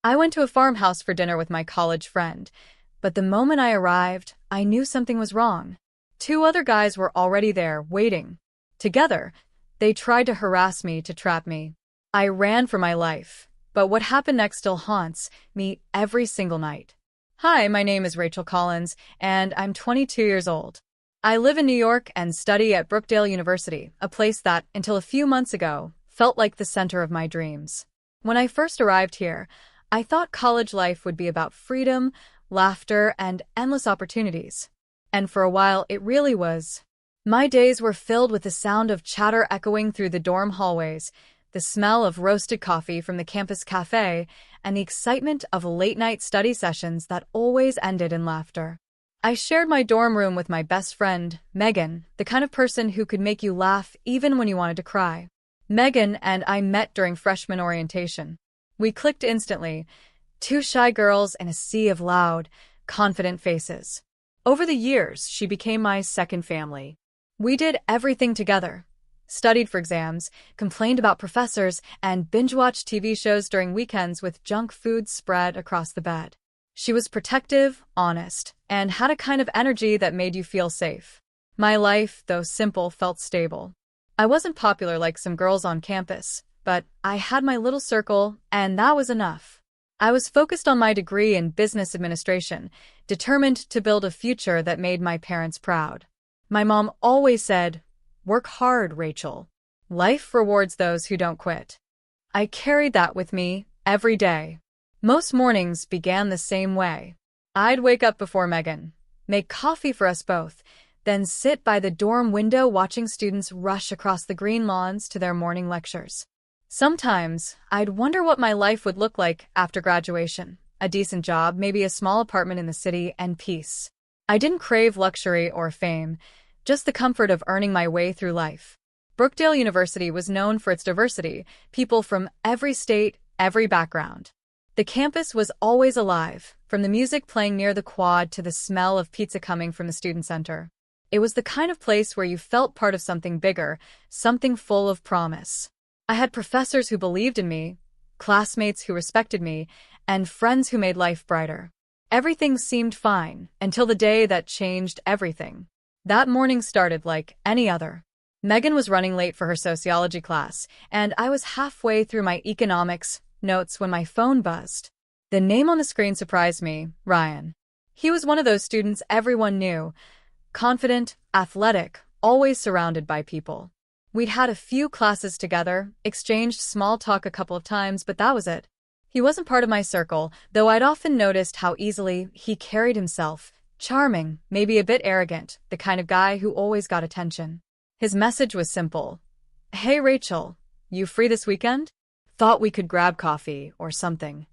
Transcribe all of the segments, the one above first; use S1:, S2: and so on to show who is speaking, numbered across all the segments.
S1: I went to a farmhouse for dinner with my college friend, but the moment I arrived, I knew something was wrong. Two other guys were already there, waiting. Together, they tried to harass me to trap me. I ran for my life, but what happened next still haunts me every single night. Hi, my name is Rachel Collins, and I'm 22 years old. I live in New York and study at Brookdale University, a place that, until a few months ago, felt like the center of my dreams. When I first arrived here, I thought college life would be about freedom, laughter, and endless opportunities. And for a while, it really was. My days were filled with the sound of chatter echoing through the dorm hallways, the smell of roasted coffee from the campus cafe, and the excitement of late-night study sessions that always ended in laughter. I shared my dorm room with my best friend, Megan, the kind of person who could make you laugh even when you wanted to cry. Megan and I met during freshman orientation. We clicked instantly, two shy girls in a sea of loud, confident faces. Over the years, she became my second family. We did everything together. Studied for exams, complained about professors, and binge-watched TV shows during weekends with junk food spread across the bed. She was protective, honest, and had a kind of energy that made you feel safe. My life, though simple, felt stable. I wasn't popular like some girls on campus, but I had my little circle, and that was enough. I was focused on my degree in business administration, determined to build a future that made my parents proud. My mom always said, "Work hard, Rachel. Life rewards those who don't quit." I carried that with me every day. Most mornings began the same way. I'd wake up before Megan, make coffee for us both, then sit by the dorm window watching students rush across the green lawns to their morning lectures. Sometimes, I'd wonder what my life would look like after graduation. A decent job, maybe a small apartment in the city, and peace. I didn't crave luxury or fame, just the comfort of earning my way through life. Brookdale University was known for its diversity, people from every state, every background. The campus was always alive, from the music playing near the quad to the smell of pizza coming from the student center. It was the kind of place where you felt part of something bigger, something full of promise. I had professors who believed in me, classmates who respected me, and friends who made life brighter. Everything seemed fine until the day that changed everything. That morning started like any other. Megan was running late for her sociology class, and I was halfway through my economics notes when my phone buzzed. The name on the screen surprised me, Ryan. He was one of those students everyone knew, confident, athletic, always surrounded by people. We'd had a few classes together, exchanged small talk a couple of times, but that was it. He wasn't part of my circle, though I'd often noticed how easily he carried himself. Charming, maybe a bit arrogant, the kind of guy who always got attention. His message was simple. "Hey Rachel, you free this weekend? Thought we could grab coffee or something."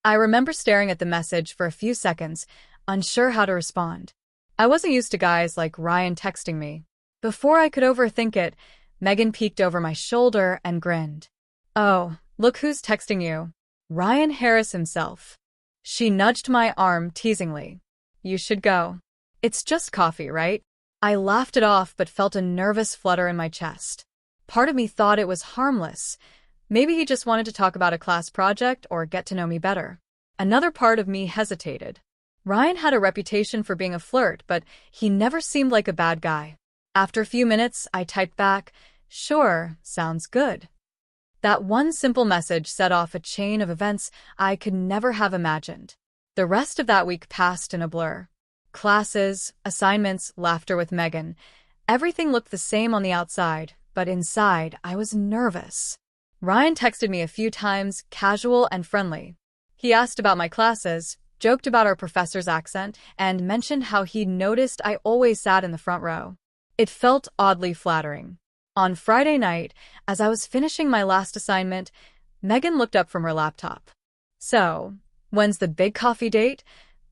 S1: I remember staring at the message for a few seconds, unsure how to respond. I wasn't used to guys like Ryan texting me. Before I could overthink it, Megan peeked over my shoulder and grinned. "Oh, look who's texting you. Ryan Harris himself." She nudged my arm teasingly. "You should go. It's just coffee, right?" I laughed it off but felt a nervous flutter in my chest. Part of me thought it was harmless. Maybe he just wanted to talk about a class project or get to know me better. Another part of me hesitated. Ryan had a reputation for being a flirt, but he never seemed like a bad guy. After a few minutes, I typed back, "Sure, sounds good." That one simple message set off a chain of events I could never have imagined. The rest of that week passed in a blur. Classes, assignments, laughter with Megan. Everything looked the same on the outside, but inside, I was nervous. Ryan texted me a few times, casual and friendly. He asked about my classes, joked about our professor's accent, and mentioned how he'd noticed I always sat in the front row. It felt oddly flattering. On Friday night, as I was finishing my last assignment, Megan looked up from her laptop. "So, when's the big coffee date?"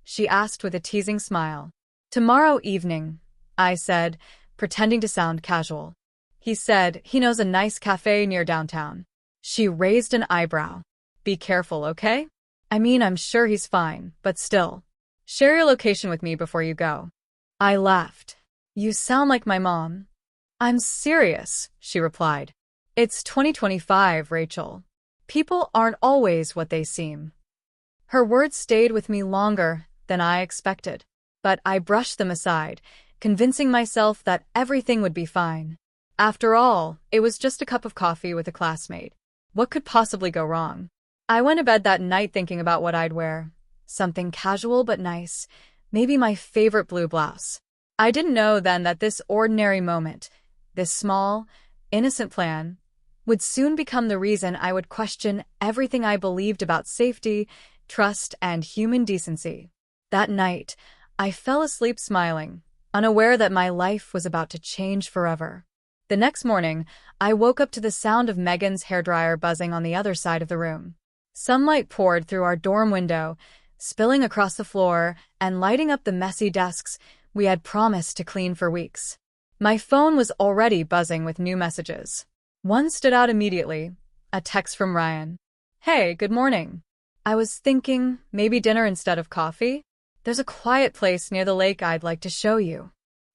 S1: she asked with a teasing smile. "Tomorrow evening," I said, pretending to sound casual. He said he knows a nice cafe near downtown. She raised an eyebrow. "Be careful, okay? I mean, I'm sure he's fine, but still. Share your location with me before you go." I laughed. "You sound like my mom." "I'm serious," she replied. "It's 2025, Rachel. People aren't always what they seem." Her words stayed with me longer than I expected, but I brushed them aside, convincing myself that everything would be fine. After all, it was just a cup of coffee with a classmate. What could possibly go wrong? I went to bed that night thinking about what I'd wear. Something casual but nice, maybe my favorite blue blouse. I didn't know then that this ordinary moment, this small, innocent plan, would soon become the reason I would question everything I believed about safety, trust, and human decency. That night, I fell asleep smiling, unaware that my life was about to change forever. The next morning, I woke up to the sound of Megan's hairdryer buzzing on the other side of the room. Sunlight poured through our dorm window, spilling across the floor and lighting up the messy desks we had promised to clean for weeks. My phone was already buzzing with new messages. One stood out immediately, a text from Ryan. "Hey, good morning. I was thinking maybe dinner instead of coffee? There's a quiet place near the lake I'd like to show you."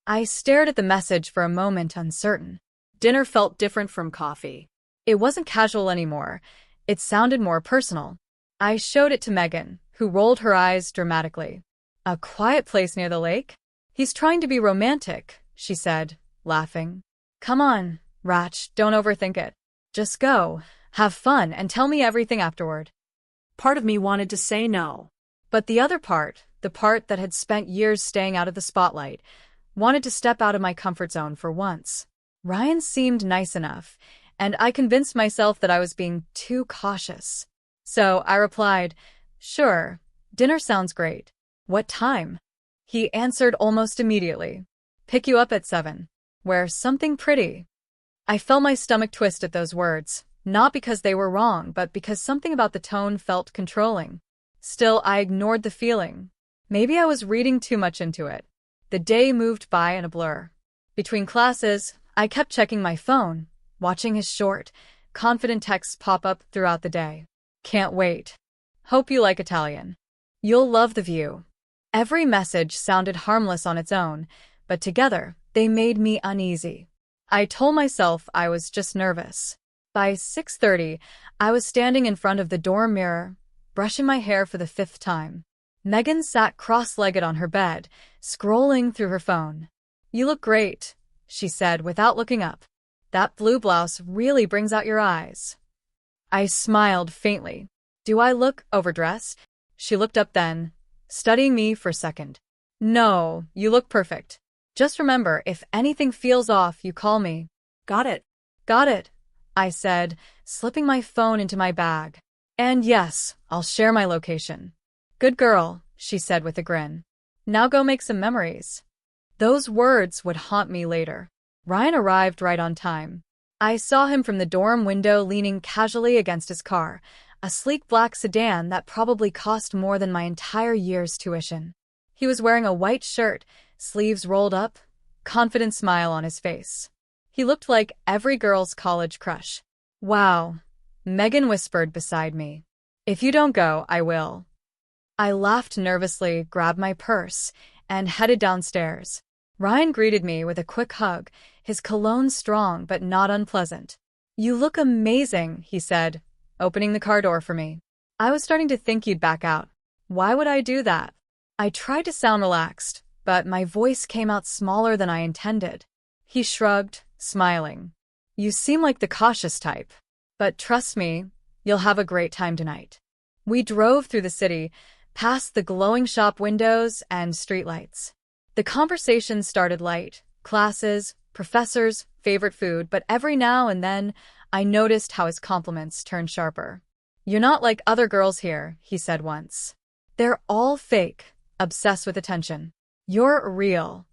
S1: I stared at the message for a moment, uncertain. Dinner felt different from coffee. It wasn't casual anymore. It sounded more personal. I showed it to Megan, who rolled her eyes dramatically. "A quiet place near the lake? He's trying to be romantic," she said, laughing. "Come on, Ratch, don't overthink it. Just go, have fun, and tell me everything afterward."
S2: Part of me wanted to say no.
S1: But the other part, the part that had spent years staying out of the spotlight, wanted to step out of my comfort zone for once. Ryan seemed nice enough, and I convinced myself that I was being too cautious. So I replied, "Sure, dinner sounds great. What time?" He answered almost immediately, "Pick you up at 7. Wear something pretty." I felt my stomach twist at those words, not because they were wrong, but because something about the tone felt controlling. Still, I ignored the feeling. Maybe I was reading too much into it. The day moved by in a blur. Between classes, I kept checking my phone, watching his short, confident texts pop up throughout the day. "Can't wait. Hope you like Italian. You'll love the view." Every message sounded harmless on its own, but together, they made me uneasy. I told myself I was just nervous. By 6:30, I was standing in front of the dorm mirror, brushing my hair for the 5th time. Megan sat cross-legged on her bed, scrolling through her phone. "You look great," she said without looking up. "That blue blouse really brings out your eyes." I smiled faintly. "Do I look overdressed?" She looked up then, studying me for a second. "No, you look perfect. Just remember, if anything feels off, you call me."
S2: Got it.
S1: "Got it," I said, slipping my phone into my bag. "And yes, I'll share my location." "Good girl," she said with a grin. "Now go make some memories." Those words would haunt me later. Ryan arrived right on time. I saw him from the dorm window leaning casually against his car, a sleek black sedan that probably cost more than my entire year's tuition. He was wearing a white shirt, sleeves rolled up, confident smile on his face. He looked like every girl's college crush. "Wow," Megan whispered beside me. "If you don't go, I will." I laughed nervously, grabbed my purse, and headed downstairs. Ryan greeted me with a quick hug, his cologne strong but not unpleasant. "You look amazing," he said, opening the car door for me. "I was starting to think you'd back out." "Why would I do that?" I tried to sound relaxed, but my voice came out smaller than I intended. He shrugged, smiling. "You seem like the cautious type. But trust me, you'll have a great time tonight." We drove through the city, past the glowing shop windows and streetlights. The conversation started light, classes, professors, favorite food, but every now and then, I noticed how his compliments turned sharper. "You're not like other girls here," he said once. "They're all fake, obsessed with attention. You're real."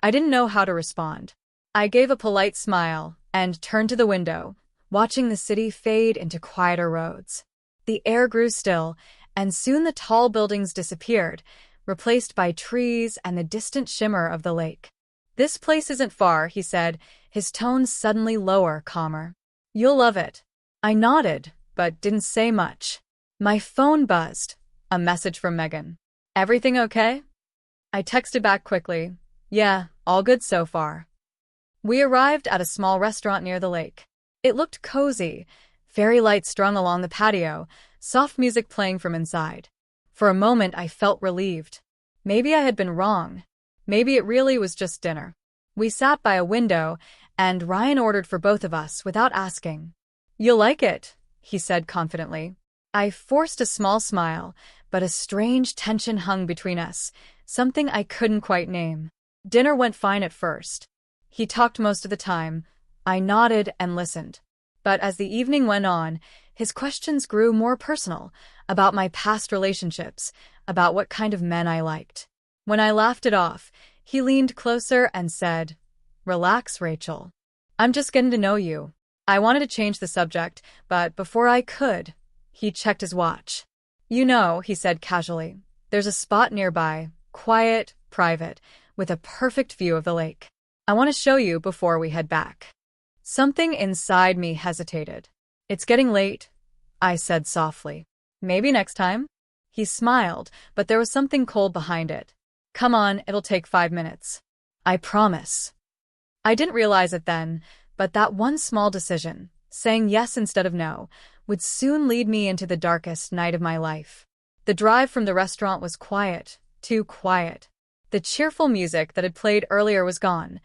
S1: I didn't know how to respond. I gave a polite smile and turned to the window, watching the city fade into quieter roads. The air grew still, and soon the tall buildings disappeared, replaced by trees and the distant shimmer of the lake. "This place isn't far," he said, his tone suddenly lower, calmer. "You'll love it." I nodded, but didn't say much. My phone buzzed. A message from Megan. "Everything okay?" I texted back quickly. "Yeah, all good so far." We arrived at a small restaurant near the lake. It looked cozy, fairy lights strung along the patio, soft music playing from inside. For a moment, I felt relieved. Maybe I had been wrong. Maybe it really was just dinner. We sat by a window, and Ryan ordered for both of us without asking. "You'll like it," he said confidently. I forced a small smile, but a strange tension hung between us, something I couldn't quite name. Dinner went fine at first. He talked most of the time. I nodded and listened. But as the evening went on, his questions grew more personal, about my past relationships, about what kind of men I liked. When I laughed it off, he leaned closer and said, "Relax, Rachel. I'm just getting to know you." I wanted to change the subject, but before I could, he checked his watch. "You know," he said casually, "there's a spot nearby, quiet, private, with a perfect view of the lake. I want to show you before we head back." Something inside me hesitated. "It's getting late," I said softly. "Maybe next time?" He smiled, but there was something cold behind it. "Come on, it'll take 5 minutes. I promise." I didn't realize it then, but that one small decision, saying yes instead of no, would soon lead me into the darkest night of my life. The drive from the restaurant was quiet, too quiet. The cheerful music that had played earlier was gone.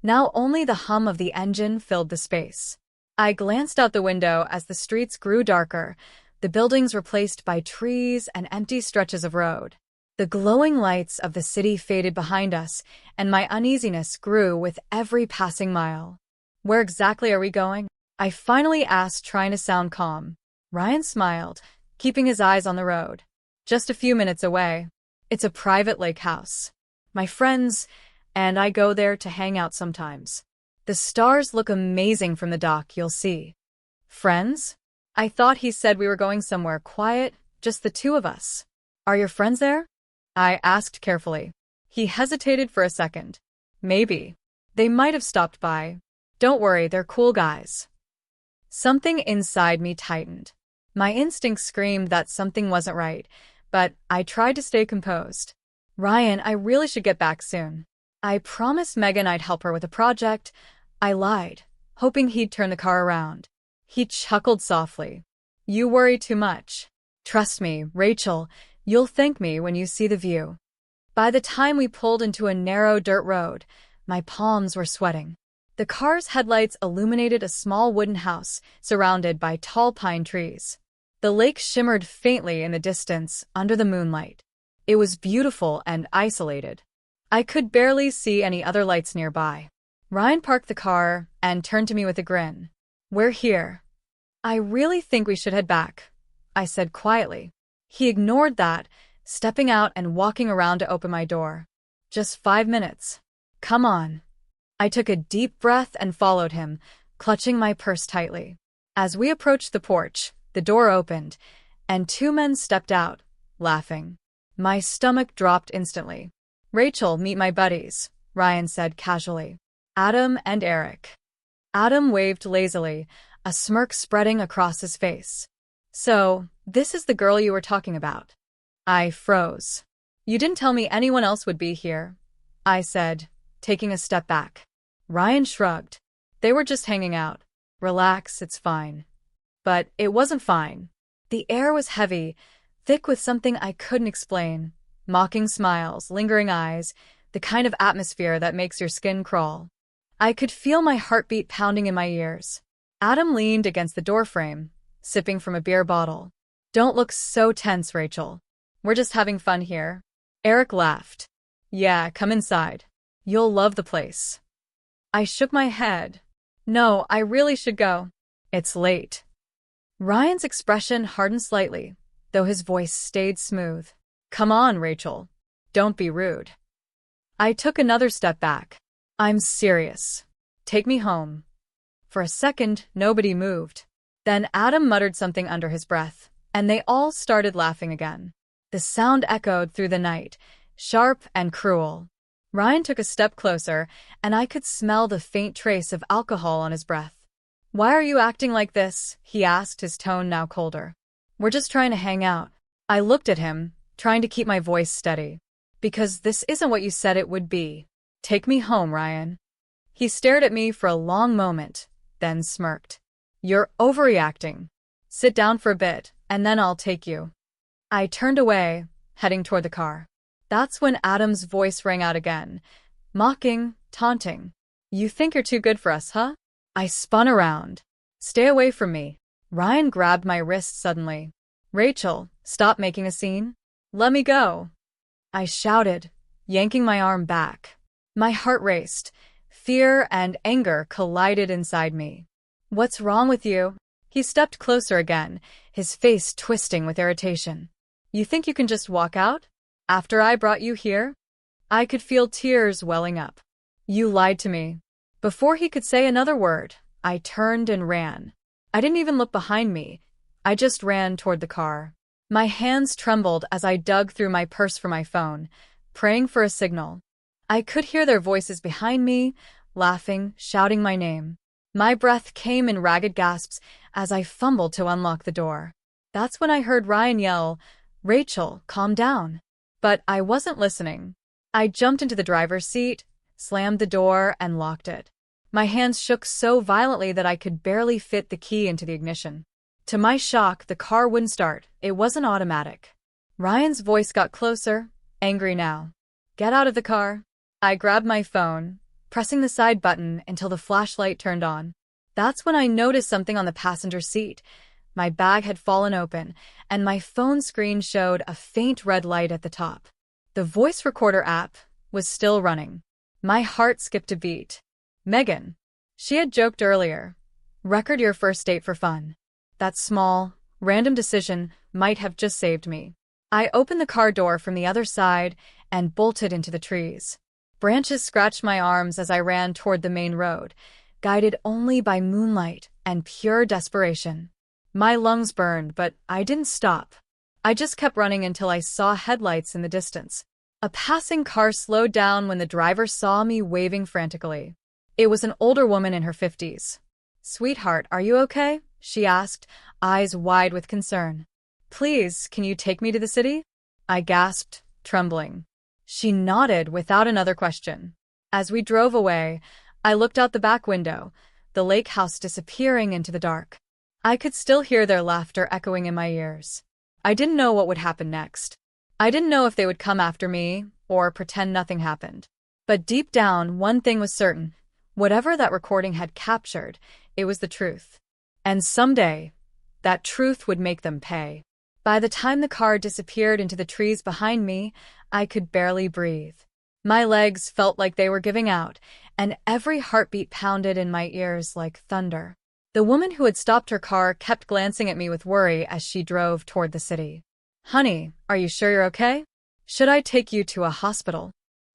S1: Now only the hum of the engine filled the space. I glanced out the window as the streets grew darker, the buildings replaced by trees and empty stretches of road. The glowing lights of the city faded behind us, and my uneasiness grew with every passing mile. "Where exactly are we going?" I finally asked, trying to sound calm. Ryan smiled, keeping his eyes on the road. "Just a few minutes away. It's a private lake house. My friends and I go there to hang out sometimes. The stars look amazing from the dock, you'll see." "Friends?" I thought he said we were going somewhere quiet, just the two of us. "Are your friends there?" I asked carefully. He hesitated for a second. "Maybe. They might have stopped by. Don't worry, they're cool guys." Something inside me tightened. My instincts screamed that something wasn't right, but I tried to stay composed. "Ryan, I really should get back soon. I promised Megan I'd help her with a project." I lied, hoping he'd turn the car around. He chuckled softly. "You worry too much. Trust me, Rachel, you'll thank me when you see the view." By the time we pulled into a narrow dirt road, my palms were sweating. The car's headlights illuminated a small wooden house surrounded by tall pine trees. The lake shimmered faintly in the distance under the moonlight. It was beautiful and isolated. I could barely see any other lights nearby. Ryan parked the car and turned to me with a grin. "We're here. I really think we should head back," I said quietly. He ignored that, stepping out and walking around to open my door. "Just 5 minutes. Come on." I took a deep breath and followed him, clutching my purse tightly. As we approached the porch, the door opened, and 2 men stepped out, laughing. My stomach dropped instantly. "Rachel, meet my buddies," Ryan said casually. "Adam and Eric." Adam waved lazily, a smirk spreading across his face. "So, this is the girl you were talking about." I froze. "You didn't tell me anyone else would be here," I said, taking a step back. Ryan shrugged. "They were just hanging out. Relax, it's fine." But it wasn't fine. The air was heavy, thick with something I couldn't explain. Mocking smiles, lingering eyes, the kind of atmosphere that makes your skin crawl. I could feel my heartbeat pounding in my ears. Adam leaned against the doorframe, sipping from a beer bottle. "Don't look so tense, Rachel. We're just having fun here." Eric laughed. "Yeah, come inside. You'll love the place." I shook my head. "No, I really should go. It's late." Ryan's expression hardened slightly, though his voice stayed smooth. "Come on, Rachel. Don't be rude." I took another step back. "I'm serious. Take me home." For a second, nobody moved. Then Adam muttered something under his breath, and they all started laughing again. The sound echoed through the night, sharp and cruel. Ryan took a step closer, and I could smell the faint trace of alcohol on his breath. "Why are you acting like this?" he asked, his tone now colder. "We're just trying to hang out." I looked at him, trying to keep my voice steady. "Because this isn't what you said it would be. Take me home, Ryan." He stared at me for a long moment, then smirked. "You're overreacting. Sit down for a bit, and then I'll take you." I turned away, heading toward the car. That's when Adam's voice rang out again, mocking, taunting. You think you're too good for us, huh? I spun around. Stay away from me. Ryan grabbed my wrist suddenly. Rachel, stop making a scene. Let me go. I shouted, yanking my arm back. My heart raced. Fear and anger collided inside me. What's wrong with you? He stepped closer again, his face twisting with irritation. You think you can just walk out? After I brought you here? I could feel tears welling up. You lied to me. Before he could say another word, I turned and ran. I didn't even look behind me. I just ran toward the car. My hands trembled as I dug through my purse for my phone, praying for a signal. I could hear their voices behind me, laughing, shouting my name. My breath came in ragged gasps as I fumbled to unlock the door. That's when I heard Ryan yell, Rachel, calm down. But I wasn't listening. I jumped into the driver's seat, slammed the door, and locked it. My hands shook so violently that I could barely fit the key into the ignition. To my shock, the car wouldn't start. It wasn't automatic. Ryan's voice got closer, angry now. Get out of the car. I grabbed my phone, pressing the side button until the flashlight turned on. That's when I noticed something on the passenger seat. My bag had fallen open, and my phone screen showed a faint red light at the top. The voice recorder app was still running. My heart skipped a beat. Megan. She had joked earlier. Record your first date for fun. That small, random decision might have just saved me. I opened the car door from the other side and bolted into the trees. Branches scratched my arms as I ran toward the main road, guided only by moonlight and pure desperation. My lungs burned, but I didn't stop. I just kept running until I saw headlights in the distance. A passing car slowed down when the driver saw me waving frantically. It was an older woman in her 50s. Sweetheart, are you okay? She asked, eyes wide with concern. Please, can you take me to the city? I gasped, trembling. She nodded without another question. As we drove away, I looked out the back window, the lake house disappearing into the dark. I could still hear their laughter echoing in my ears. I didn't know what would happen next. I didn't know if they would come after me or pretend nothing happened. But deep down, one thing was certain. Whatever that recording had captured, it was the truth. And someday, that truth would make them pay. By the time the car disappeared into the trees behind me, I could barely breathe. My legs felt like they were giving out, and every heartbeat pounded in my ears like thunder. The woman who had stopped her car kept glancing at me with worry as she drove toward the city. Honey, are you sure you're okay? Should I take you to a hospital?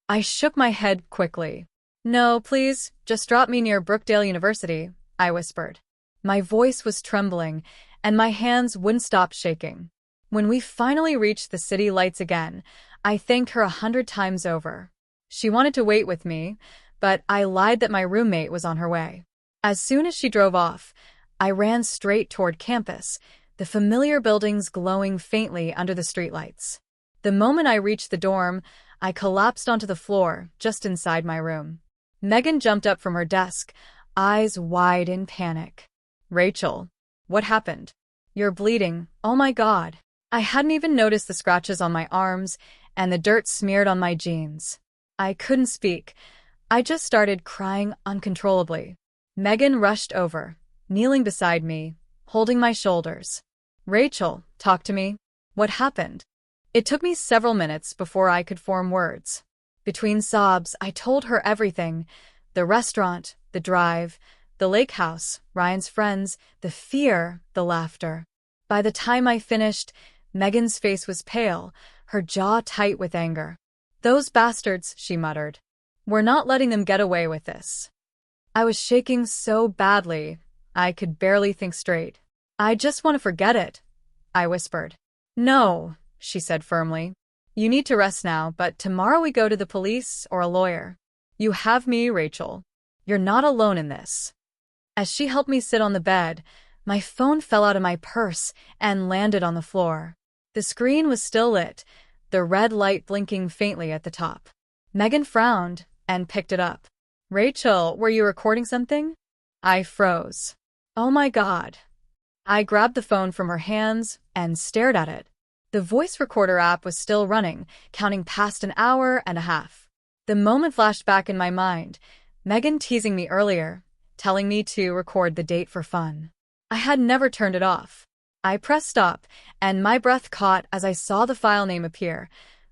S1: I shook my head quickly. No, please, just drop me near Brookdale University, I whispered. My voice was trembling, and my hands wouldn't stop shaking. When we finally reached the city lights again, I thanked her 100 times over. She wanted to wait with me, but I lied that my roommate was on her way. As soon as she drove off, I ran straight toward campus, the familiar buildings glowing faintly under the streetlights. The moment I reached the dorm, I collapsed onto the floor just inside my room. Megan jumped up from her desk, eyes wide in panic. Rachel, what happened? You're bleeding. Oh my God. I hadn't even noticed the scratches on my arms and the dirt smeared on my jeans. I couldn't speak. I just started crying uncontrollably. Megan rushed over, kneeling beside me, holding my shoulders. Rachel, talk to me. What happened? It took me several minutes before I could form words. Between sobs, I told her everything. The restaurant, the drive, the lake house, Ryan's friends, the fear, the laughter. By the time I finished, Megan's face was pale, her jaw tight with anger. Those bastards, she muttered. We're not letting them get away with this. I was shaking so badly, I could barely think straight. I just want to forget it, I whispered. No, she said firmly. You need to rest now, but tomorrow we go to the police or a lawyer. You have me, Rachel. You're not alone in this. As she helped me sit on the bed, my phone fell out of my purse and landed on the floor. The screen was still lit, the red light blinking faintly at the top. Megan frowned and picked it up. Rachel, were you recording something? I froze. Oh my God. I grabbed the phone from her hands and stared at it. The voice recorder app was still running, counting past an hour and a half. The moment flashed back in my mind, Megan teasing me earlier, telling me to record the date for fun. I had never turned it off. I pressed stop, and my breath caught as I saw the file name appear,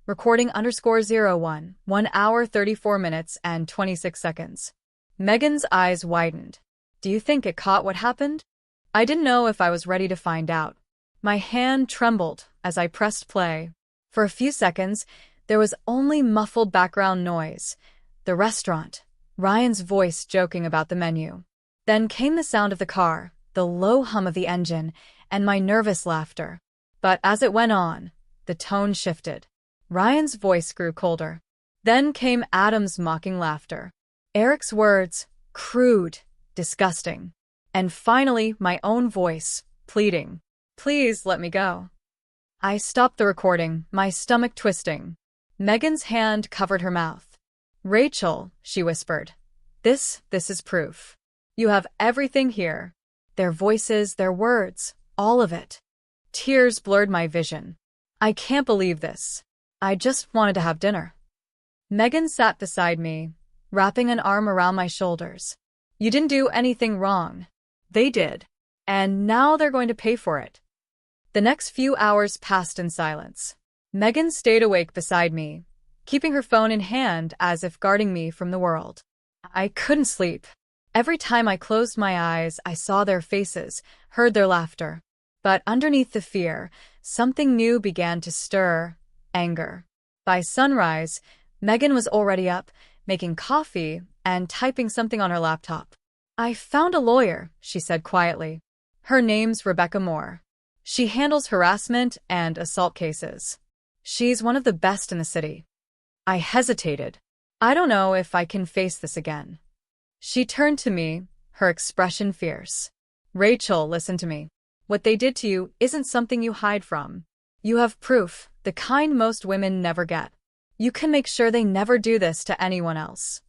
S1: recording_01, 1 hour 34 minutes and 26 seconds. Megan's eyes widened. Do you think it caught what happened? I didn't know if I was ready to find out. My hand trembled as I pressed play. For a few seconds, there was only muffled background noise. The restaurant, Ryan's voice joking about the menu. Then came the sound of the car, the low hum of the engine, and my nervous laughter. But as it went on, the tone shifted. Ryan's voice grew colder. Then came Adam's mocking laughter. Eric's words, crude, disgusting. And finally, my own voice, pleading. Please let me go. I stopped the recording, my stomach twisting. Megan's hand covered her mouth. Rachel, she whispered. This is proof. You have everything here. Their voices, their words, all of it. Tears blurred my vision. I can't believe this. I just wanted to have dinner. Megan sat beside me, wrapping an arm around my shoulders. You didn't do anything wrong. They did. And now they're going to pay for it. The next few hours passed in silence. Megan stayed awake beside me, keeping her phone in hand as if guarding me from the world. I couldn't sleep. Every time I closed my eyes, I saw their faces, heard their laughter. But underneath the fear, something new began to stir, anger. By sunrise, Megan was already up, making coffee and typing something on her laptop. I found a lawyer, she said quietly. Her name's Rebecca Moore. She handles harassment and assault cases. She's one of the best in the city. I hesitated. I don't know if I can face this again. She turned to me, her expression fierce. Rachel, listen to me. What they did to you isn't something you hide from. You have proof, the kind most women never get. You can make sure they never do this to anyone else.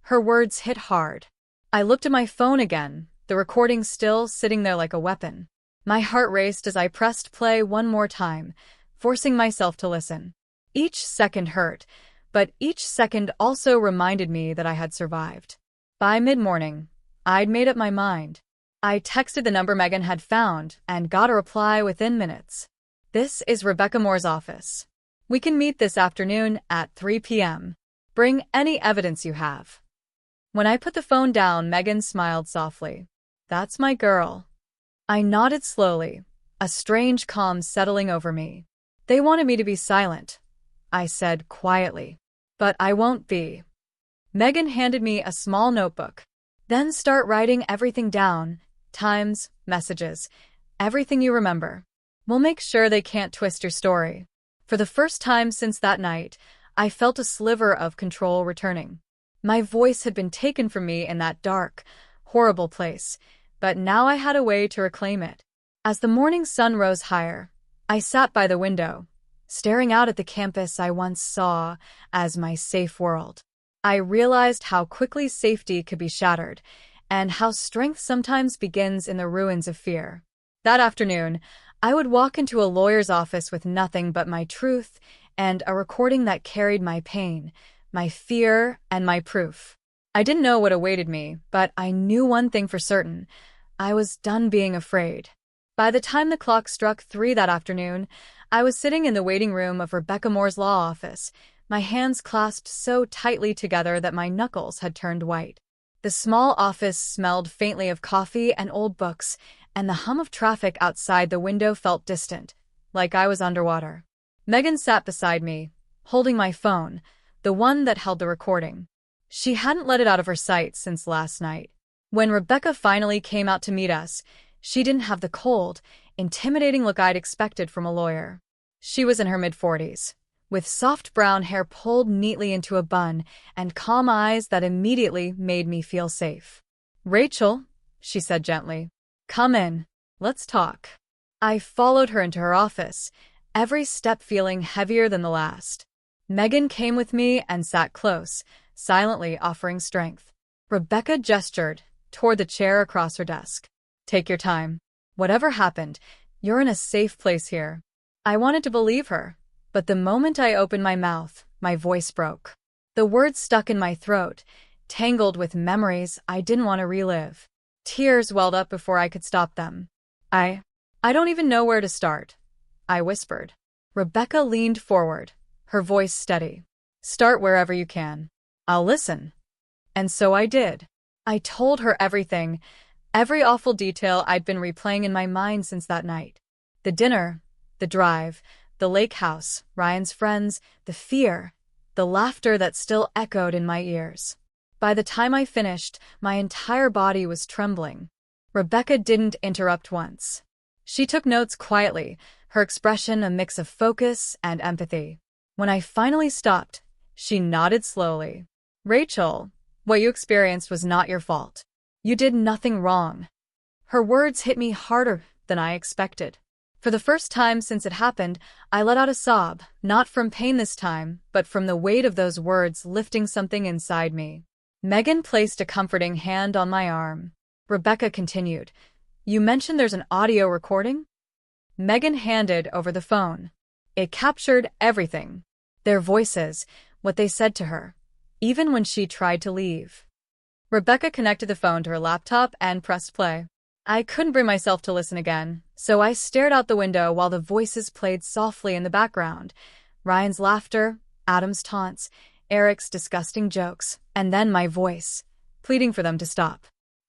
S1: Her words hit hard. I looked at my phone again, the recording still sitting there like a weapon. My heart raced as I pressed play one more time, forcing myself to listen. Each second hurt, but each second also reminded me that I had survived. By mid-morning, I'd made up my mind. I texted the number Megan had found and got a reply within minutes. This is Rebecca Moore's office. We can meet this afternoon at 3 p.m. Bring any evidence you have. When I put the phone down, Megan smiled softly. That's my girl. I nodded slowly, a strange calm settling over me. They wanted me to be silent, I said quietly. But I won't be. Megan handed me a small notebook. Then start writing everything down, times, messages, everything you remember. We'll make sure they can't twist your story. For the first time since that night, I felt a sliver of control returning. My voice had been taken from me in that dark, horrible place, but now I had a way to reclaim it. As the morning sun rose higher, I sat by the window, staring out at the campus I once saw as my safe world. I realized how quickly safety could be shattered, and how strength sometimes begins in the ruins of fear. That afternoon, I would walk into a lawyer's office with nothing but my truth and a recording that carried my pain, my fear, and my proof. I didn't know what awaited me, but I knew one thing for certain. I was done being afraid. By the time the clock struck 3 that afternoon, I was sitting in the waiting room of Rebecca Moore's law office, my hands clasped so tightly together that my knuckles had turned white. The small office smelled faintly of coffee and old books, and the hum of traffic outside the window felt distant, like I was underwater. Megan sat beside me, holding my phone, the one that held the recording. She hadn't let it out of her sight since last night. When Rebecca finally came out to meet us, she didn't have the cold, intimidating look I'd expected from a lawyer. She was in her mid-40s, with soft brown hair pulled neatly into a bun and calm eyes that immediately made me feel safe. Rachel, she said gently, come in, let's talk. I followed her into her office, every step feeling heavier than the last. Megan came with me and sat close, silently offering strength. Rebecca gestured toward the chair across her desk. Take your time. Whatever happened, you're in a safe place here. I wanted to believe her, but the moment I opened my mouth, my voice broke. The words stuck in my throat, tangled with memories I didn't want to relive. Tears welled up before I could stop them. I don't even know where to start, I whispered. Rebecca leaned forward, her voice steady. Start wherever you can. I'll listen. And so I did. I told her everything, every awful detail I'd been replaying in my mind since that night. The dinner, the drive, the lake house, Ryan's friends, the fear, the laughter that still echoed in my ears. By the time I finished, my entire body was trembling. Rebecca didn't interrupt once. She took notes quietly, her expression a mix of focus and empathy. When I finally stopped, she nodded slowly. Rachel, what you experienced was not your fault. You did nothing wrong. Her words hit me harder than I expected. For the first time since it happened, I let out a sob, not from pain this time, but from the weight of those words lifting something inside me. Megan placed a comforting hand on my arm. Rebecca continued, You mentioned there's an audio recording? Megan handed over the phone. It captured everything. Their voices, what they said to her, even when she tried to leave. Rebecca connected the phone to her laptop and pressed play. I couldn't bring myself to listen again, so I stared out the window while the voices played softly in the background. Ryan's laughter, Adam's taunts, Eric's disgusting jokes, and then my voice, pleading for them to stop.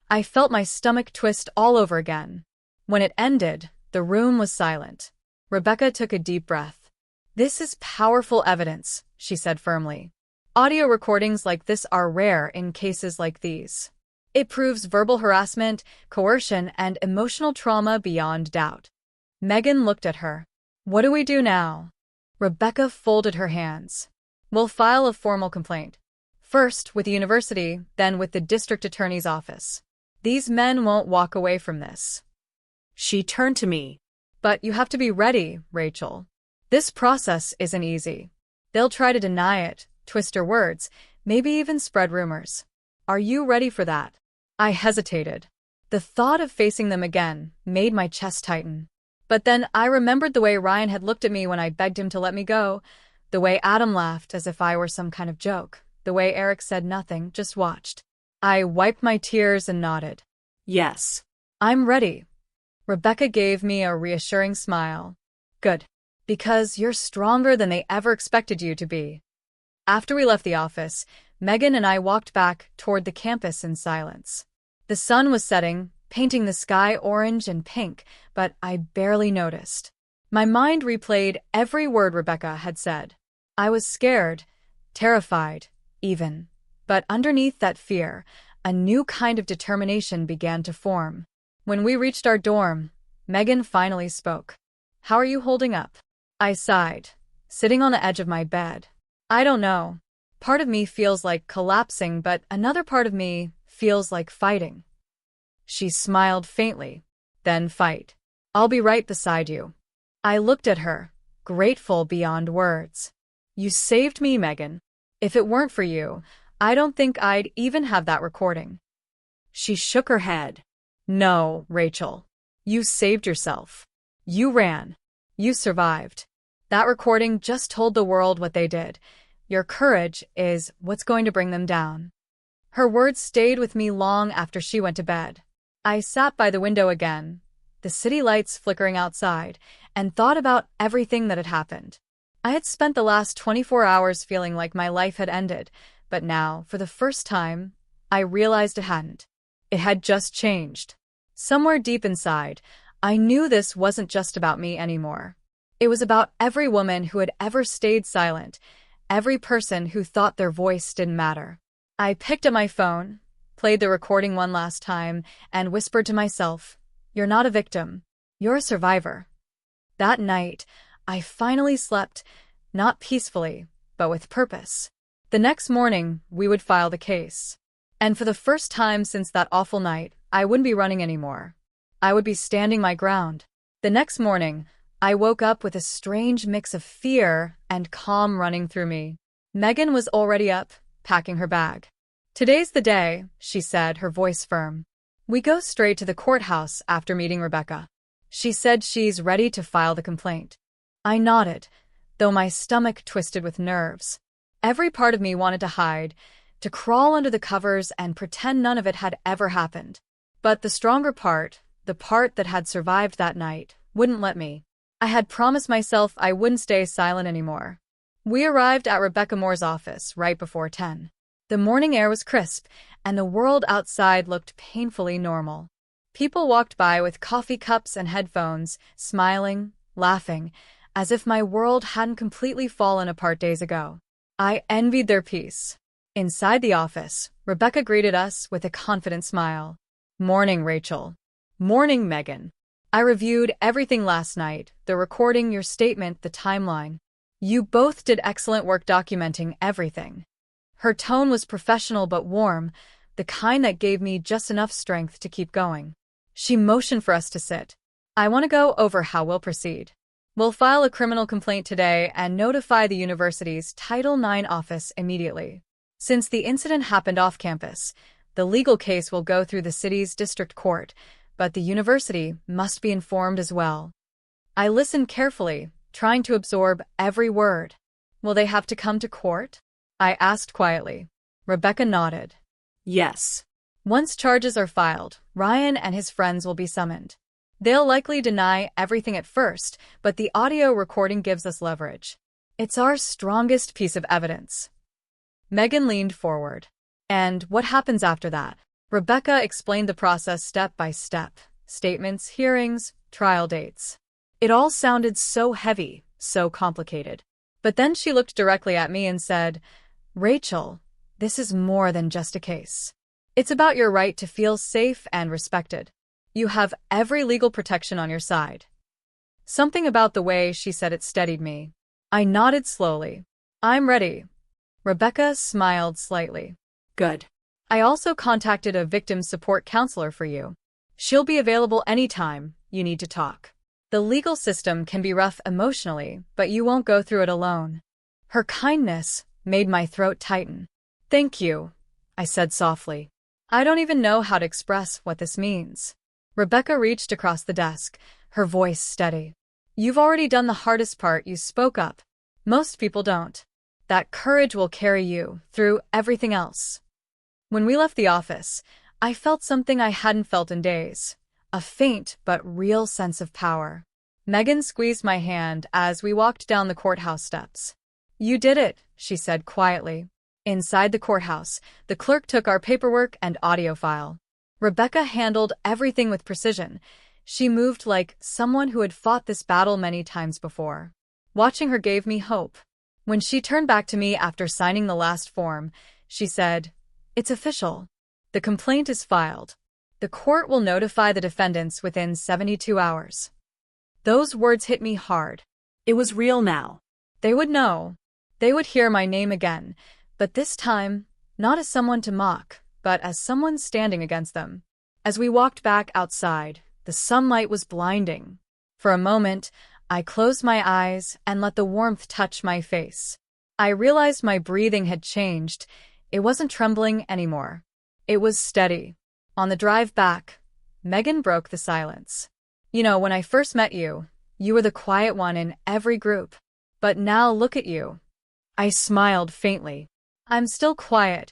S1: I felt my stomach twist all over again. When it ended, the room was silent. Rebecca took a deep breath. This is powerful evidence, she said firmly. Audio recordings like this are rare in cases like these. It proves verbal harassment, coercion, and emotional trauma beyond doubt. Megan looked at her. What do we do now? Rebecca folded her hands. We'll file a formal complaint. First with the university, then with the district attorney's office. These men won't walk away from this.
S2: She turned to me.
S1: But you have to be ready, Rachel. This process isn't easy. They'll try to deny it, twist her words, maybe even spread rumors. Are you ready for that? I hesitated. The thought of facing them again made my chest tighten. But then I remembered the way Ryan had looked at me when I begged him to let me go, the way Adam laughed as if I were some kind of joke, the way Eric said nothing, just watched. I wiped my tears and nodded.
S2: Yes.
S1: I'm ready. Rebecca gave me a reassuring smile. Good. Because you're stronger than they ever expected you to be. After we left the office, Megan and I walked back toward the campus in silence. The sun was setting, painting the sky orange and pink, but I barely noticed. My mind replayed every word Rebecca had said. I was scared, terrified, even. But underneath that fear, a new kind of determination began to form. When we reached our dorm, Megan finally spoke. How are you holding up? I sighed, sitting on the edge of my bed. I don't know. Part of me feels like collapsing, but another part of me feels like fighting. She smiled faintly. Then fight. I'll be right beside you. I looked at her, grateful beyond words. You saved me, Megan. If it weren't for you, I don't think I'd even have that recording. She shook her head. No, Rachel. You saved yourself. You ran. You survived. That recording just told the world what they did. Your courage is what's going to bring them down. Her words stayed with me long after she went to bed. I sat by the window again, the city lights flickering outside, and thought about everything that had happened. I had spent the last 24 hours feeling like my life had ended, but now, for the first time, I realized it hadn't. It had just changed. Somewhere deep inside, I knew this wasn't just about me anymore. It was about every woman who had ever stayed silent, every person who thought their voice didn't matter. I picked up my phone, played the recording one last time, and whispered to myself, You're not a victim. You're a survivor. That night, I finally slept, not peacefully, but with purpose. The next morning, we would file the case. And for the first time since that awful night, I wouldn't be running anymore. I would be standing my ground. The next morning, I woke up with a strange mix of fear and calm running through me. Megan was already up, packing her bag. Today's the day, she said, her voice firm. We go straight to the courthouse after meeting Rebecca. She said she's ready to file the complaint. I nodded, though my stomach twisted with nerves. Every part of me wanted to hide, to crawl under the covers and pretend none of it had ever happened. But the stronger part, the part that had survived that night, wouldn't let me. I had promised myself I wouldn't stay silent anymore. We arrived at Rebecca Moore's office right before 10. The morning air was crisp, and the world outside looked painfully normal. People walked by with coffee cups and headphones, smiling, laughing, as if my world hadn't completely fallen apart days ago. I envied their peace. Inside the office, Rebecca greeted us with a confident smile. "Morning, Rachel." "Morning, Megan." "I reviewed everything last night, the recording, your statement, the timeline. You both did excellent work documenting everything." Her tone was professional but warm, the kind that gave me just enough strength to keep going. She motioned for us to sit. "I want to go over how we'll proceed. We'll file a criminal complaint today and notify the university's Title IX office immediately. Since the incident happened off campus, the legal case will go through the city's district court, but the university must be informed as well." I listened carefully, trying to absorb every word. "Will they have to come to court?" I asked quietly. Rebecca nodded.
S2: Yes.
S1: "Once charges are filed, Ryan and his friends will be summoned. They'll likely deny everything at first, but the audio recording gives us leverage. It's our strongest piece of evidence." Megan leaned forward. "And what happens after that?" Rebecca explained the process step by step. Statements, hearings, trial dates. It all sounded so heavy, so complicated. But then she looked directly at me and said, "Rachel, this is more than just a case. It's about your right to feel safe and respected. You have every legal protection on your side." Something about the way she said it steadied me. I nodded slowly. "I'm ready." Rebecca smiled slightly.
S2: Good.
S1: "I also contacted a victim support counselor for you. She'll be available anytime you need to talk. The legal system can be rough emotionally, but you won't go through it alone." Her kindness made my throat tighten. "Thank you," I said softly. "I don't even know how to express what this means." Rebecca reached across the desk, her voice steady. "You've already done the hardest part. You spoke up. Most people don't. That courage will carry you through everything else." When we left the office, I felt something I hadn't felt in days. A faint but real sense of power. Megan squeezed my hand as we walked down the courthouse steps. "You did it," she said quietly. Inside the courthouse, the clerk took our paperwork and audio file. Rebecca handled everything with precision. She moved like someone who had fought this battle many times before. Watching her gave me hope. When she turned back to me after signing the last form, she said, "It's official. The complaint is filed. The court will notify the defendants within 72 hours. Those words hit me hard.
S2: It was real now.
S1: They would know. They would hear my name again, but this time, not as someone to mock, but as someone standing against them. As we walked back outside, the sunlight was blinding. For a moment, I closed my eyes and let the warmth touch my face. I realized my breathing had changed. It wasn't trembling anymore. It was steady. On the drive back, Megan broke the silence. "You know, when I first met you, you were the quiet one in every group. But now look at you." I smiled faintly. "I'm still quiet,"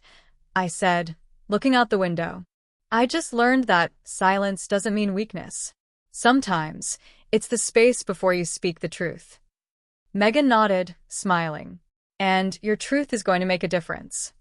S1: I said, looking out the window. "I just learned that silence doesn't mean weakness. Sometimes, it's the space before you speak the truth." Megan nodded, smiling. "And your truth is going to make a difference."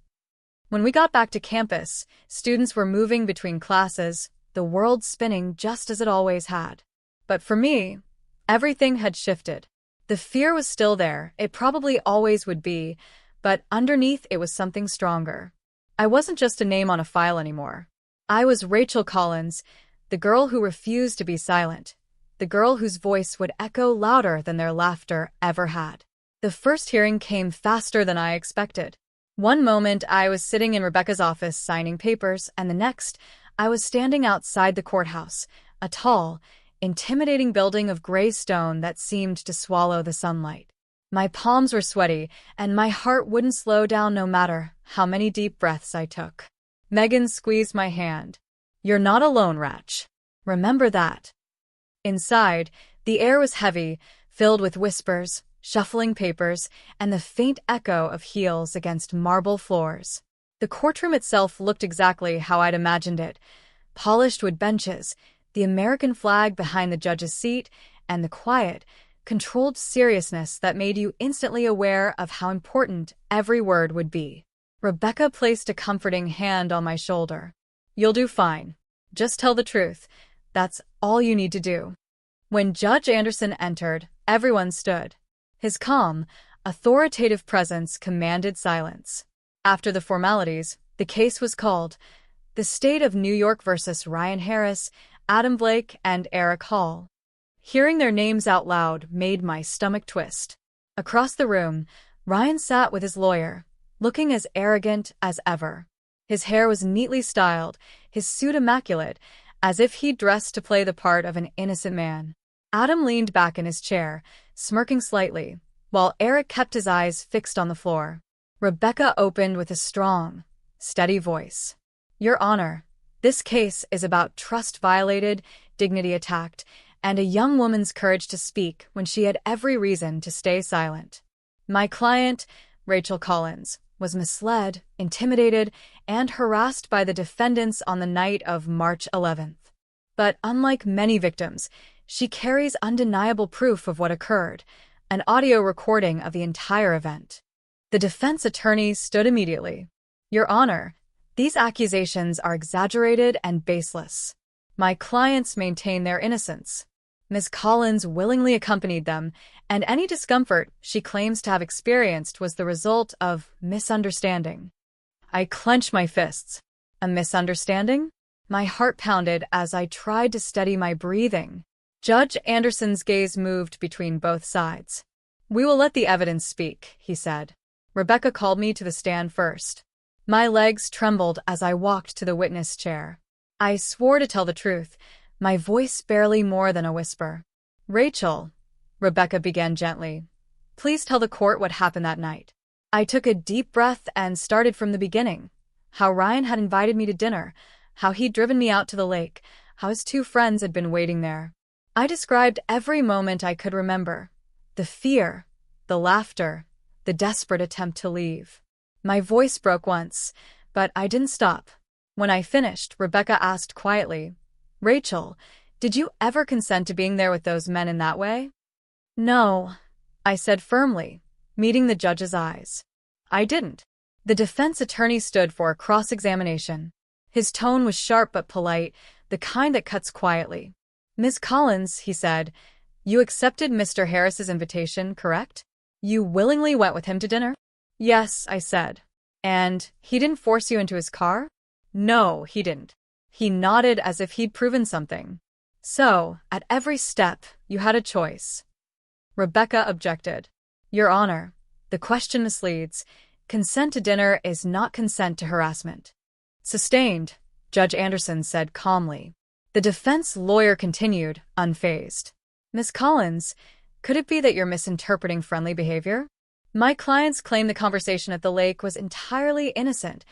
S1: When we got back to campus, students were moving between classes, the world spinning just as it always had. But for me, everything had shifted. The fear was still there, it probably always would be, but underneath it was something stronger. I wasn't just a name on a file anymore. I was Rachel Collins, the girl who refused to be silent, the girl whose voice would echo louder than their laughter ever had. The first hearing came faster than I expected. One moment I was sitting in Rebecca's office signing papers, and the next, I was standing outside the courthouse, a tall, intimidating building of gray stone that seemed to swallow the sunlight. My palms were sweaty, and my heart wouldn't slow down no matter how many deep breaths I took. Megan squeezed my hand. "You're not alone, Rach. Remember that." Inside, the air was heavy, filled with whispers, shuffling papers, and the faint echo of heels against marble floors. The courtroom itself looked exactly how I'd imagined it: polished wood benches, the American flag behind the judge's seat, and the quiet, controlled seriousness that made you instantly aware of how important every word would be. Rebecca placed a comforting hand on my shoulder. "You'll do fine. Just tell the truth. That's all you need to do." When Judge Anderson entered, everyone stood. His calm, authoritative presence commanded silence. After the formalities, the case was called: the State of New York versus Ryan Harris, Adam Blake, and Eric Hall. Hearing their names out loud made my stomach twist. Across the room, Ryan sat with his lawyer, looking as arrogant as ever. His hair was neatly styled, his suit immaculate, as if he'd dressed to play the part of an innocent man. Adam leaned back in his chair, smirking slightly, while Eric kept his eyes fixed on the floor. Rebecca opened with a strong, steady voice. "Your Honor, this case is about trust violated, dignity attacked, and a young woman's courage to speak when she had every reason to stay silent. My client, Rachel Collins, was misled, intimidated, and harassed by the defendants on the night of March 11th. But unlike many victims, she carries undeniable proof of what occurred, an audio recording of the entire event." The defense attorney stood immediately. "Your Honor, these accusations are exaggerated and baseless. My clients maintain their innocence. Ms. Collins willingly accompanied them, and any discomfort she claims to have experienced was the result of misunderstanding." I clenched my fists. A misunderstanding? My heart pounded as I tried to steady my breathing. Judge Anderson's gaze moved between both sides. "We will let the evidence speak," he said. Rebecca called me to the stand first. My legs trembled as I walked to the witness chair. I swore to tell the truth, my voice barely more than a whisper. "Rachel," Rebecca began gently, "please tell the court what happened that night." I took a deep breath and started from the beginning. How Ryan had invited me to dinner, how he'd driven me out to the lake, how his two friends had been waiting there. I described every moment I could remember: the fear, the laughter, the desperate attempt to leave. My voice broke once, but I didn't stop. When I finished, Rebecca asked quietly, "Rachel, did you ever consent to being there with those men in that way?" "No," I said firmly, meeting the judge's eyes. "I didn't." The defense attorney stood for a cross-examination. His tone was sharp but polite, the kind that cuts quietly. "Ms. Collins," he said, "you accepted Mr. Harris's invitation, correct? You willingly went with him to dinner?" "Yes," I said. "And he didn't force you into his car?" "No, he didn't." He nodded as if he'd proven something. "So, at every step, you had a choice." Rebecca objected. "Your Honor, the question misleads. Consent to dinner is not consent to harassment." "Sustained," Judge Anderson said calmly. The defense lawyer continued, unfazed. "Ms. Collins, could it be that you're misinterpreting friendly behavior? My clients claim the conversation at the lake was entirely innocent,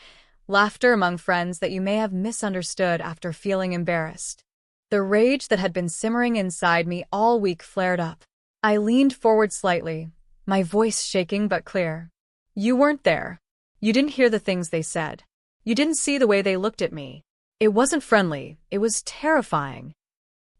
S1: laughter among friends that you may have misunderstood after feeling embarrassed." The rage that had been simmering inside me all week flared up. I leaned forward slightly, my voice shaking but clear. "You weren't there. You didn't hear the things they said. You didn't see the way they looked at me. It wasn't friendly, it was terrifying."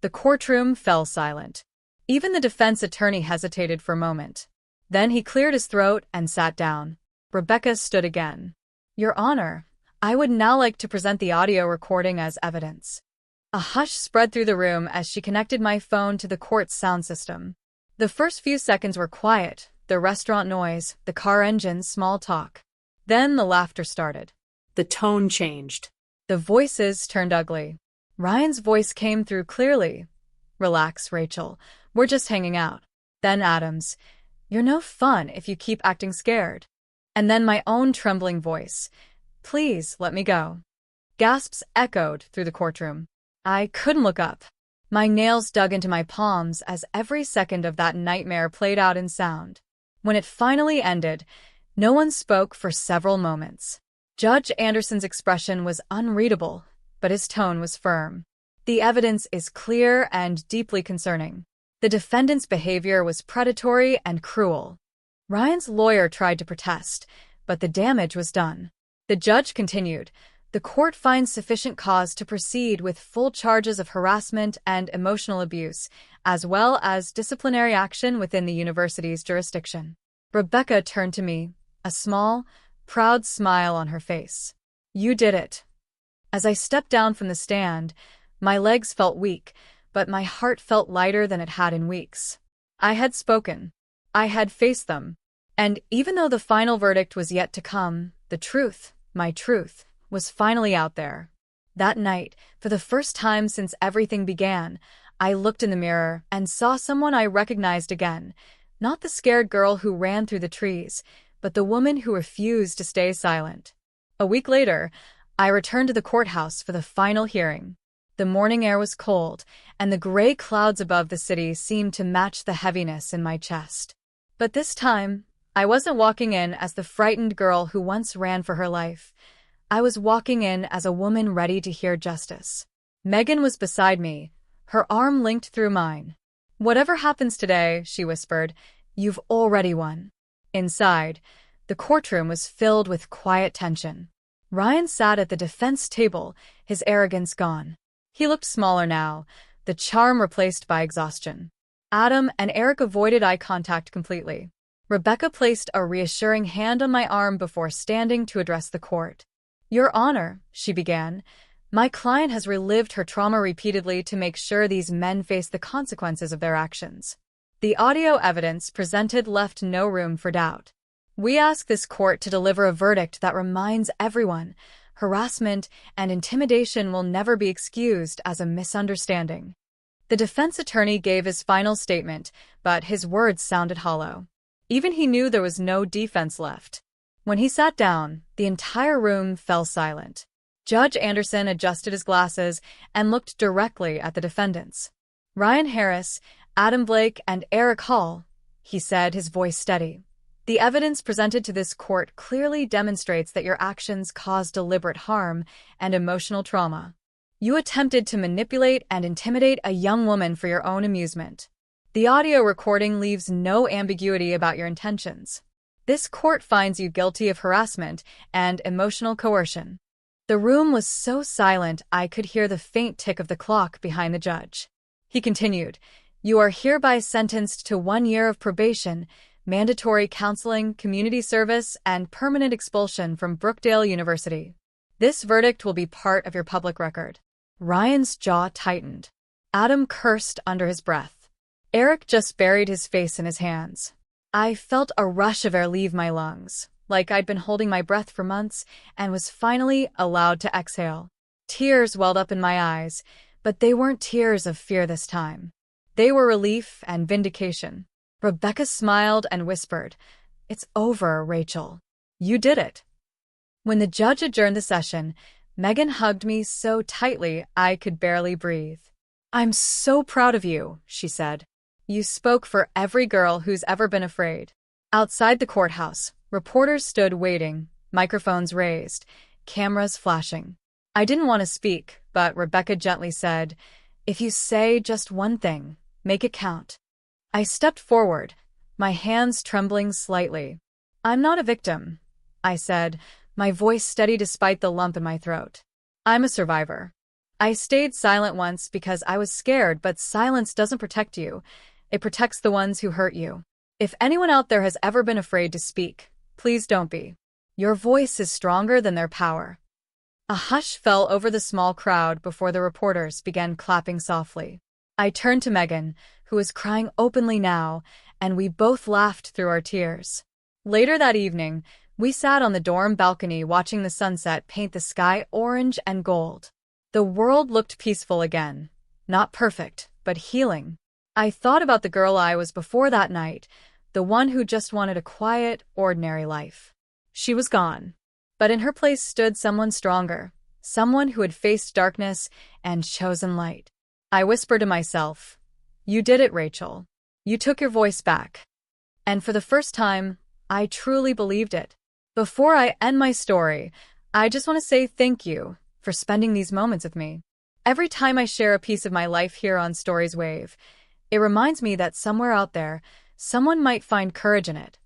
S1: The courtroom fell silent. Even the defense attorney hesitated for a moment. Then he cleared his throat and sat down. Rebecca stood again. "Your Honor, I would now like to present the audio recording as evidence." A hush spread through the room as she connected my phone to the court's sound system. The first few seconds were quiet, the restaurant noise, the car engines, small talk. Then the laughter started.
S2: The tone changed.
S1: The voices turned ugly. Ryan's voice came through clearly. "Relax, Rachel. We're just hanging out." Then Adam's, "You're no fun if you keep acting scared." And then my own trembling voice, "Please let me go." Gasps echoed through the courtroom. I couldn't look up. My nails dug into my palms as every second of that nightmare played out in sound. When it finally ended, no one spoke for several moments. Judge Anderson's expression was unreadable, but his tone was firm. "The evidence is clear and deeply concerning. The defendant's behavior was predatory and cruel. Ryan's lawyer tried to protest, but the damage was done. The judge continued, "The court finds sufficient cause to proceed with full charges of harassment and emotional abuse, as well as disciplinary action within the university's jurisdiction." Rebecca turned to me, a small, proud smile on her face. "You did it." As I stepped down from the stand, my legs felt weak, but my heart felt lighter than it had in weeks. I had spoken. I had faced them. And even though the final verdict was yet to come, the truth, my truth, was finally out there. That night, for the first time since everything began, I looked in the mirror and saw someone I recognized again. Not the scared girl who ran through the trees, but the woman who refused to stay silent. A week later, I returned to the courthouse for the final hearing. The morning air was cold, and the gray clouds above the city seemed to match the heaviness in my chest. But this time, I wasn't walking in as the frightened girl who once ran for her life. I was walking in as a woman ready to hear justice. Megan was beside me, her arm linked through mine. "Whatever happens today," she whispered, "you've already won." Inside, the courtroom was filled with quiet tension. Ryan sat at the defense table, his arrogance gone. He looked smaller now, the charm replaced by exhaustion. Adam and Eric avoided eye contact completely. Rebecca placed a reassuring hand on my arm before standing to address the court. "Your Honor," she began, "my client has relived her trauma repeatedly to make sure these men face the consequences of their actions." The audio evidence presented left no room for doubt. "We ask this court to deliver a verdict that reminds everyone harassment and intimidation will never be excused as a misunderstanding." The defense attorney gave his final statement, but his words sounded hollow. Even he knew there was no defense left. When he sat down, the entire room fell silent. Judge Anderson adjusted his glasses and looked directly at the defendants. "Ryan Harris, Adam Blake, and Eric Hall," he said, his voice steady. "The evidence presented to this court clearly demonstrates that your actions caused deliberate harm and emotional trauma. You attempted to manipulate and intimidate a young woman for your own amusement. The audio recording leaves no ambiguity about your intentions. This court finds you guilty of harassment and emotional coercion." The room was so silent I could hear the faint tick of the clock behind the judge. He continued, "You are hereby sentenced to 1 year of probation, mandatory counseling, community service, and permanent expulsion from Brookdale University. This verdict will be part of your public record." Ryan's jaw tightened. Adam cursed under his breath. Eric just buried his face in his hands. I felt a rush of air leave my lungs, like I'd been holding my breath for months and was finally allowed to exhale. Tears welled up in my eyes, but they weren't tears of fear this time. They were relief and vindication. Rebecca smiled and whispered, "It's over, Rachel. You did it." When the judge adjourned the session, Megan hugged me so tightly I could barely breathe. "I'm so proud of you," she said. "You spoke for every girl who's ever been afraid." Outside the courthouse, reporters stood waiting, microphones raised, cameras flashing. I didn't want to speak, but Rebecca gently said, "If you say just one thing, make it count." I stepped forward, my hands trembling slightly. "I'm not a victim," I said, my voice steady despite the lump in my throat. "I'm a survivor. I stayed silent once because I was scared, but silence doesn't protect you. It protects the ones who hurt you. If anyone out there has ever been afraid to speak, please don't be. Your voice is stronger than their power." A hush fell over the small crowd before the reporters began clapping softly. I turned to Megan, who was crying openly now, and we both laughed through our tears. Later that evening, we sat on the dorm balcony watching the sunset paint the sky orange and gold. The world looked peaceful again. Not perfect, but healing. I thought about the girl I was before that night, the one who just wanted a quiet, ordinary life. She was gone. But in her place stood someone stronger, someone who had faced darkness and chosen light. I whispered to myself, "You did it, Rachel. You took your voice back." And for the first time, I truly believed it. Before I end my story, I just want to say thank you for spending these moments with me. Every time I share a piece of my life here on Stories Wave, It reminds me that somewhere out there, someone might find courage in it.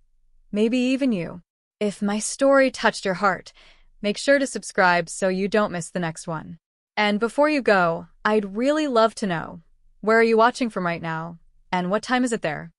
S1: Maybe even you. If my story touched your heart, make sure to subscribe so you don't miss the next one. And before you go, I'd really love to know, where are you watching from right now? And what time is it there?